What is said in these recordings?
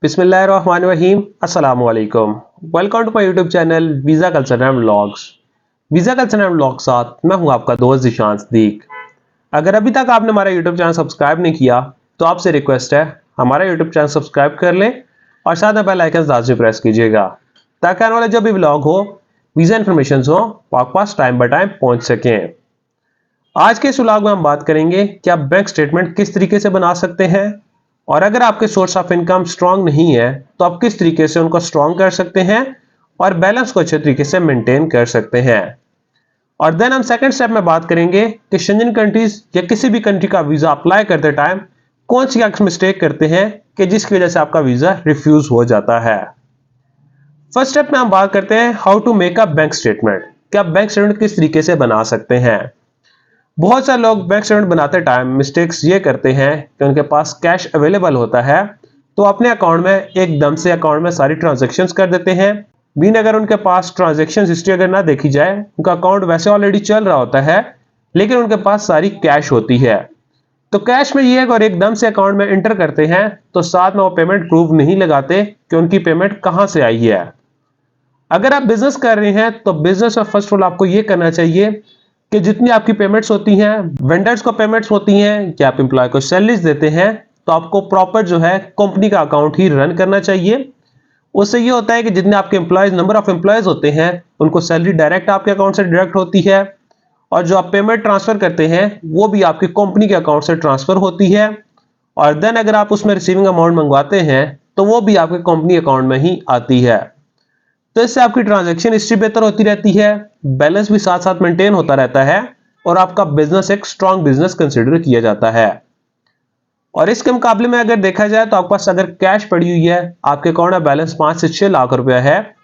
बिस्मिल्लाहिर्रहमानिर्रहीम अस्सलामु अलैकुम। Welcome to my YouTube channel visa culture and vlogs. Visa culture and vlog साथ मैं हूं आपका दोस्त ज़ीशान सिद्दीक। अगर अभी तक आपने हमारा यूट्यूब चैनल सब्सक्राइब नहीं किया तो आपसे रिक्वेस्ट है हमारा यूट्यूब चैनल सब्सक्राइब कर लें और साथ में बेल आइकन लाजमी प्रेस कीजिएगा ताकि आने वाले जो भी व्लॉग हो, वीज़ा इन्फॉर्मेशन हो, वो आपके पास टाइम बाय टाइम पहुंच सकें। आज के इस व्लॉग में हम बात करेंगे कि आप बैंक स्टेटमेंट किस तरीके से बना सकते हैं और अगर आपके सोर्स ऑफ इनकम स्ट्रांग नहीं है तो आप किस तरीके से उनको स्ट्रांग कर सकते हैं और बैलेंस को अच्छे तरीके से मेंटेन कर सकते हैं। और देन हम सेकंड स्टेप में बात करेंगे कि शेंजन कंट्रीज या किसी भी कंट्री का वीजा अप्लाई करते टाइम कौन सी मिस्टेक करते हैं कि जिसकी वजह से आपका वीजा रिफ्यूज हो जाता है। फर्स्ट स्टेप में हम बात करते हैं how to make a bank statement, कि आप बैंक स्टेटमेंट किस तरीके से बना सकते हैं। बहुत सारे लोग बैंक स्टेटमेंट बनाते टाइम मिस्टेक्स ये करते हैं कि उनके पास कैश अवेलेबल होता है तो अपने अकाउंट में एकदम से अकाउंट में सारी ट्रांजैक्शंस कर देते हैं। बीन अगर उनके पास ट्रांजैक्शन हिस्ट्री अगर ना देखी जाए, उनका अकाउंट वैसे ऑलरेडी चल रहा होता है लेकिन उनके पास सारी कैश होती है, तो कैश में ये अगर एकदम से अकाउंट में एंटर करते हैं तो साथ में वो पेमेंट प्रूफ नहीं लगाते कि उनकी पेमेंट कहां से आई है। अगर आप बिजनेस कर रहे हैं तो बिजनेस में फर्स्ट ऑफ ऑल आपको ये करना चाहिए कि जितनी आपकी पेमेंट्स होती हैं, वेंडर्स को पेमेंट्स होती हैं, कि आप एम्प्लॉय को सैलरीज देते हैं, तो आपको प्रॉपर जो है कंपनी का अकाउंट ही रन करना चाहिए। उससे ये होता है कि जितने आपके एम्प्लॉयज नंबर ऑफ एम्प्लॉयज होते हैं उनको सैलरी डायरेक्ट आपके अकाउंट से डायरेक्ट होती है और जो आप पेमेंट ट्रांसफर करते हैं वो भी आपकी कंपनी के अकाउंट से ट्रांसफर होती है। और देन अगर आप उसमें रिसीविंग अमाउंट मंगवाते हैं तो वो भी आपके कंपनी अकाउंट में ही आती है। तो इससे आपकी ट्रांजैक्शन हिस्ट्री बेहतर होती रहती है, बैलेंस भी साथ साथ मेंटेन होता रहता है और आपका बिजनेस एक स्ट्रांग बिजनेस कंसीडर किया जाता है। और इसके मुकाबले में अगर देखा जाए तो आपके पास अगर कैश पड़ी हुई है, आपके अकाउंट में बैलेंस 5 से 6 लाख रुपया है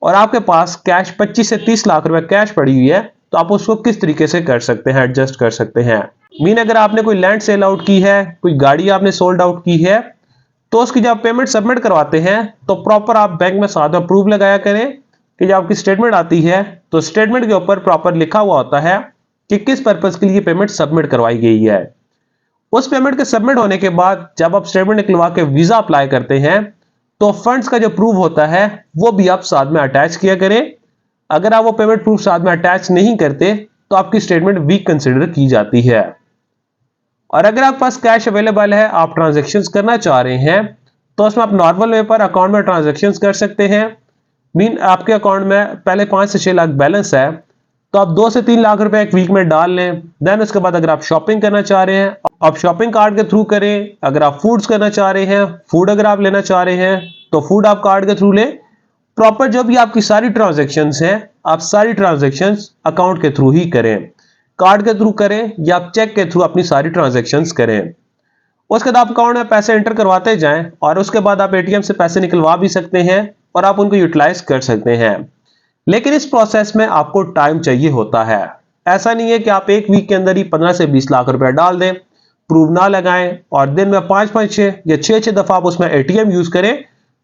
और आपके पास कैश 25 से 30 लाख रुपया कैश पड़ी हुई है, तो आप उसको किस तरीके से कर सकते हैं, एडजस्ट कर सकते हैं। मीन अगर आपने कोई लैंड सेल आउट की है, कोई गाड़ी आपने सोल्ड आउट की है, तो उसकी जब पेमेंट सबमिट करवाते हैं तो प्रॉपर आप बैंक में साथ में प्रूफ लगाया करें कि जब आपकी स्टेटमेंट आती है तो स्टेटमेंट के ऊपर प्रॉपर लिखा हुआ होता है कि किस पर्पस के लिए पेमेंट सबमिट करवाई गई है। उस पेमेंट के सबमिट होने के बाद जब आप स्टेटमेंट निकलवा के वीजा अप्लाई करते हैं तो फंड्स का जो प्रूफ होता है वो भी आप साथ में अटैच किया करें। अगर आप वो पेमेंट प्रूफ साथ में अटैच नहीं करते तो आपकी स्टेटमेंट वीक कंसिडर की जाती है। और अगर आपके पास कैश अवेलेबल है, आप ट्रांजैक्शंस करना चाह रहे हैं, तो उसमें आप नॉर्मल वे पर अकाउंट में ट्रांजैक्शंस कर सकते हैं। मीन आपके अकाउंट में पहले 5 से 6 लाख बैलेंस है तो आप 2 से 3 लाख रुपए एक वीक में डाल लें। देन उसके बाद अगर आप शॉपिंग करना चाह रहे हैं आप शॉपिंग कार्ड के थ्रू करें। अगर आप फूड्स करना चाह रहे हैं, फूड अगर आप लेना चाह रहे हैं तो फूड आप कार्ड के थ्रू लें। प्रॉपर जो भी आपकी सारी ट्रांजेक्शन्स हैं आप सारी ट्रांजेक्शन्स अकाउंट के थ्रू ही करें, कार्ड के थ्रू करें या आप चेक के थ्रू अपनी सारी ट्रांजेक्शन्स करें। उसके बाद आप अकाउंट में पैसे एंटर करवाते जाएं और उसके बाद आप एटीएम से पैसे निकलवा भी सकते हैं और आप उनको यूटिलाइज कर सकते हैं। लेकिन इस प्रोसेस में आपको टाइम चाहिए होता है। ऐसा नहीं है कि आप एक वीक के अंदर ही 15 से 20 लाख रुपए डाल दें, प्रूव ना लगाएं और दिन में 5-5 6 या 6-6 दफा आप उसमें एटीएम यूज करें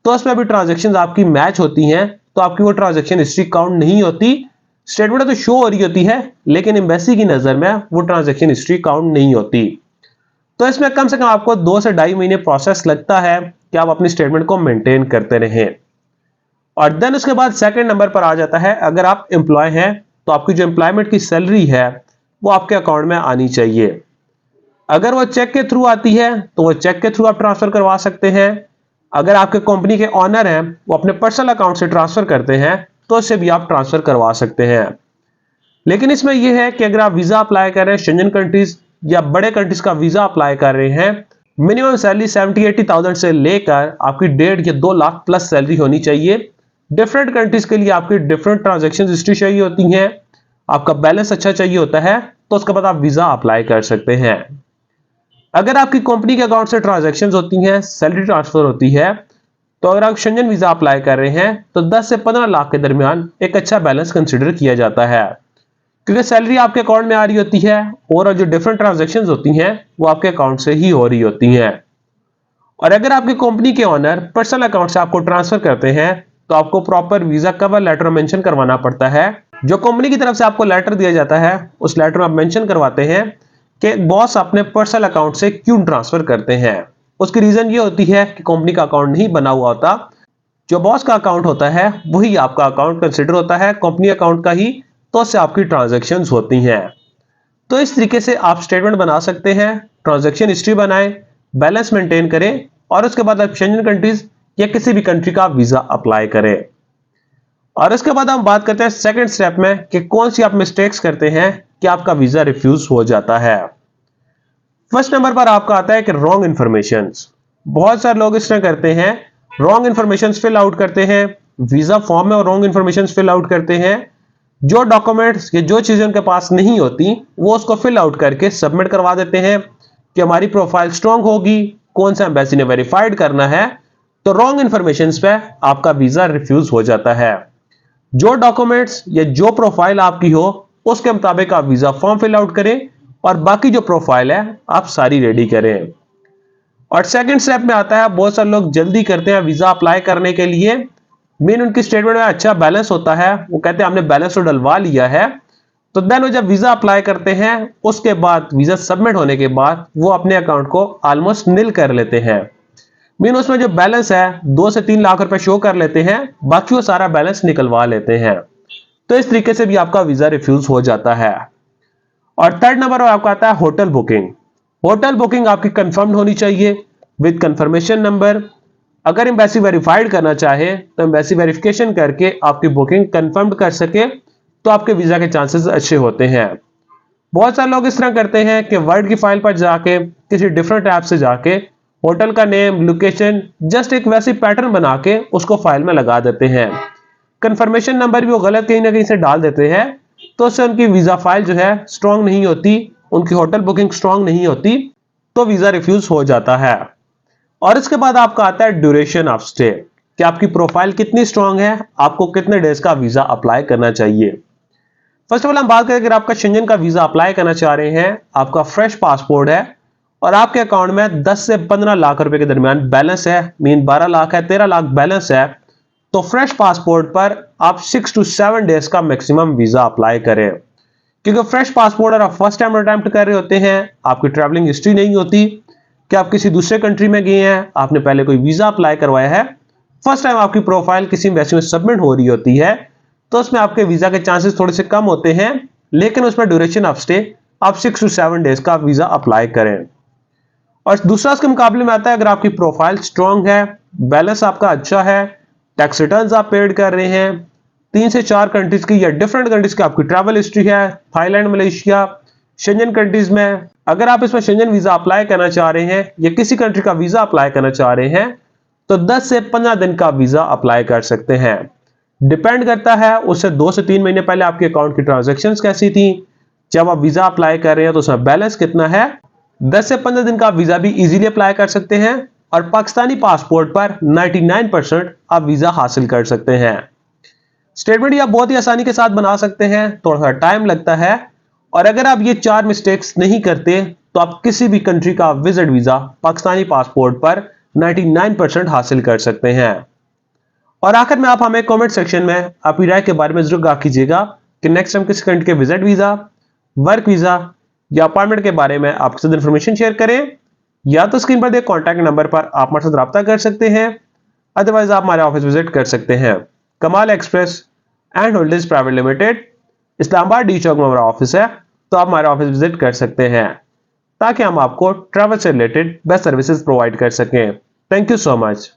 तो उसमें भी ट्रांजेक्शन आपकी मैच होती हैं तो आपकी वो ट्रांजेक्शन हिस्ट्री काउंट नहीं होती। स्टेटमेंट तो शो हो रही होती है लेकिन एम्बेसी की नजर में वो ट्रांजेक्शन हिस्ट्री काउंट नहीं होती। तो इसमें कम से कम आपको 2 से 2.5 महीने प्रोसेस लगता है कि आप अपनी स्टेटमेंट को मेंटेन करते रहें। और देन उसके बाद सेकंड नंबर पर आ जाता है, अगर आप एम्प्लॉय हैं तो आपकी जो एम्प्लॉयमेंट की सैलरी है वो आपके अकाउंट में आनी चाहिए। अगर वो चेक के थ्रू आती है तो वो चेक के थ्रू आप ट्रांसफर करवा सकते हैं। अगर आपके कंपनी के ऑनर हैं वो अपने पर्सनल अकाउंट से ट्रांसफर करते हैं तो उससे भी आप ट्रांसफर करवा सकते हैं। लेकिन इसमें यह है कि अगर आप वीजा अप्लाई कर रहे हैं शेंजन कंट्रीज या बड़े कंट्रीज का वीजा अप्लाई कर रहे हैं, मिनिमम सैलरी 70-80,000 से लेकर आपकी 1.5 या 2 लाख प्लस सैलरी होनी चाहिए। डिफरेंट कंट्रीज के लिए आपकी डिफरेंट ट्रांजैक्शन हिस्ट्री चाहिए होती हैं, आपका बैलेंस अच्छा चाहिए होता है, तो उसके बाद आप वीजा अप्लाई कर सकते हैं। अगर आपकी कंपनी के अकाउंट से ट्रांजैक्शंस होती हैं, सैलरी ट्रांसफर होती है, तो अगर आप शेंजन वीजा अप्लाई कर रहे हैं तो 10 से 15 लाख के दरमियान एक अच्छा बैलेंस कंसिडर किया जाता है, क्योंकि सैलरी आपके अकाउंट में आ रही होती है और जो डिफरेंट ट्रांजैक्शंस होती हैं वो आपके अकाउंट से ही हो रही होती हैं। और अगर आपकी कंपनी के ओनर पर्सनल अकाउंट से आपको ट्रांसफर करते हैं तो आपको proper visa cover letter mention करवाना पड़ता है। जो कंपनी की तरफ से आपको लेटर दिया जाता है उस लेटर में आप मेंशन करवाते हैं कि बॉस अपने पर्सनल अकाउंट से क्यों ट्रांसफर करते हैं। उसकी रीजन ये होती है कि कंपनी का अकाउंट नहीं बना हुआ होता। जो बॉस का अकाउंट होता है वही आपका अकाउंट कंसिडर होता है, कंपनी अकाउंट का ही तो उससे आपकी ट्रांजैक्शंस होती हैं। तो इस तरीके से आप स्टेटमेंट बना सकते हैं, ट्रांजैक्शन हिस्ट्री बनाएं, बैलेंस मेंटेन करें और उसके बाद आप शेंजन कंट्रीज या किसी भी कंट्री का वीजा अप्लाई करें। और इसके बाद हम बात करते हैं सेकंड स्टेप में कि कौन सी आप मिस्टेक्स करते हैं कि आपका वीजा रिफ्यूज हो जाता है। फर्स्ट नंबर पर आपका आता है कि रॉन्ग इंफॉर्मेशन। बहुत सारे लोग इस तरह करते हैं, रॉन्ग इंफॉर्मेशन फिल आउट करते हैं, वीजा फॉर्म में और रॉन्ग इंफॉर्मेशन फिल आउट करते हैं। जो डॉक्यूमेंट्स या जो चीजें उनके पास नहीं होती वो उसको फिल आउट करके सबमिट करवा देते हैं कि हमारी प्रोफाइल स्ट्रांग होगी, कौन सा एम्बेसी ने वेरीफाइड करना है। तो रॉन्ग इंफॉर्मेशन पे आपका वीजा रिफ्यूज हो जाता है। जो डॉक्यूमेंट्स या जो प्रोफाइल आपकी हो उसके मुताबिक आप वीजा फॉर्म फिल आउट करें और बाकी जो प्रोफाइल है आप सारी रेडी करें। और सेकंड स्टेप में आता है, बहुत सारे लोग जल्दी करते हैं वीजा अप्लाई करने के लिए। मेन उनकी स्टेटमेंट में अच्छा बैलेंस होता है, वो कहते हैं हमने बैलेंस तो डलवा लिया है। तो देन वो जब वीजा अप्लाई करते हैं उसके बाद वीजा सबमिट होने के बाद वो अपने अकाउंट को ऑलमोस्ट निल कर लेते हैं। मीन उसमें जो बैलेंस है 2 से 3 लाख रुपए शो कर लेते हैं, बाकी वो सारा बैलेंस निकलवा लेते हैं। तो इस तरीके से भी आपका वीजा रिफ्यूज हो जाता है। और थर्ड नंबर पर आपका आता है होटल बुकिंग। होटल बुकिंग आपकी कंफर्म्ड होनी चाहिए विद कंफर्मेशन नंबर। अगर एम्बेसी वेरीफाइड करना चाहे तो एम्बेसी वेरिफिकेशन करके आपकी बुकिंग कंफर्म कर सके तो आपके वीजा के चांसेस अच्छे होते हैं। बहुत सारे लोग इस तरह करते हैं कि वर्ड की फाइल पर जाके किसी डिफरेंट ऐप से जाके होटल का नेम, लोकेशन, जस्ट एक वैसी पैटर्न बना के उसको फाइल में लगा देते हैं। कंफर्मेशन नंबर भी वो गलत कहीं ना कहीं से डाल देते हैं, तो उससे उनकी वीजा फाइल जो है स्ट्रांग नहीं होती, उनकी होटल बुकिंग स्ट्रांग नहीं होती, तो वीजा रिफ्यूज हो जाता है। और इसके बाद आपका आता है ड्यूरेशन ऑफ स्टे, कि आपकी प्रोफाइल कितनी स्ट्रांग है, आपको कितने डेज का वीजा अप्लाई करना चाहिए। फर्स्ट ऑफ ऑल हम बात करें, अगर आपका शेंजन का वीजा अप्लाई करना चाह रहे हैं, आपका फ्रेश पासपोर्ट है और आपके अकाउंट में 10 से 15 लाख रुपए के दरमियान बैलेंस है, मीन 12 लाख है, 13 लाख बैलेंस है, तो फ्रेश पासपोर्ट पर आप 6 to 7 डेज का मैक्सिमम वीजा अप्लाई करें। क्योंकि फ्रेश पासपोर्ट और आप फर्स्ट टाइम अटेम्प्ट कर रहे होते हैं, आपकी ट्रैवलिंग हिस्ट्री नहीं होती कि आप किसी दूसरे कंट्री में गए हैं, आपने पहले कोई वीजा अप्लाई करवाया है, फर्स्ट टाइम आपकी प्रोफाइल किसी एम्बेसी में सबमिट हो रही होती है, तो उसमें आपके वीजा के चांसेस थोड़े से कम होते हैं, लेकिन उसमें ड्यूरेशन ऑफ स्टे आप 6 to 7 डेज का वीजा अप्लाई करें। और दूसरा इसके मुकाबले में आता है, अगर आपकी प्रोफाइल स्ट्रांग है, बैलेंस आपका अच्छा है, टैक्स रिटर्न्स आप पेड कर रहे हैं, 3 से 4 कंट्रीज की या डिफरेंट कंट्रीज की आपकी ट्रैवल हिस्ट्री है, थाईलैंड, मलेशिया, शेंजन कंट्रीज में, अगर आप इसमें शेंजन वीजा अप्लाई करना चाह रहे हैं या किसी कंट्री का वीजा अप्लाई करना चाह रहे हैं, तो 10 से 15 दिन का वीजा अप्लाई कर सकते हैं। डिपेंड करता है उससे 2 से 3 महीने पहले आपके अकाउंट की ट्रांजैक्शंस कैसी थी, जब आप वीजा अप्लाई कर रहे हैं तो उसमें बैलेंस कितना है। 10 से 15 दिन का वीजा भी इजीली अप्लाई कर सकते हैं और पाकिस्तानी पासपोर्ट पर 99% आप वीजा हासिल कर सकते हैं। स्टेटमेंट ये आप बहुत ही आसानी के साथ बना सकते हैं, थोड़ा सा टाइम लगता है, और अगर आप ये 4 मिस्टेक्स नहीं करते तो आप किसी भी कंट्री का विजिट वीजा पाकिस्तानी पासपोर्ट पर 99% हासिल कर सकते हैं। और आखिर में आप हमें कमेंट सेक्शन में अपनी राय के बारे में जरूर आगे कीजिएगा कि नेक्स्ट टाइम किसी कंट्री के विजिट वीजा, वर्क वीजा या अपॉइंटमेंट के बारे में आपके साथ इंफॉर्मेशन शेयर करें, या तो स्क्रीन पर दिए कॉन्टैक्ट नंबर पर आप हमारे साथ राब्ता कर सकते हैं, अदरवाइज आप हमारे ऑफिस विजिट कर सकते हैं। Kamal express and holdings private limited, Islamabad D चौक में हमारा ऑफिस है, तो आप हमारे ऑफिस विजिट कर सकते हैं ताकि हम आपको ट्रैवल से रिलेटेड बेस्ट सर्विसेज प्रोवाइड कर सकें। Thank you so much.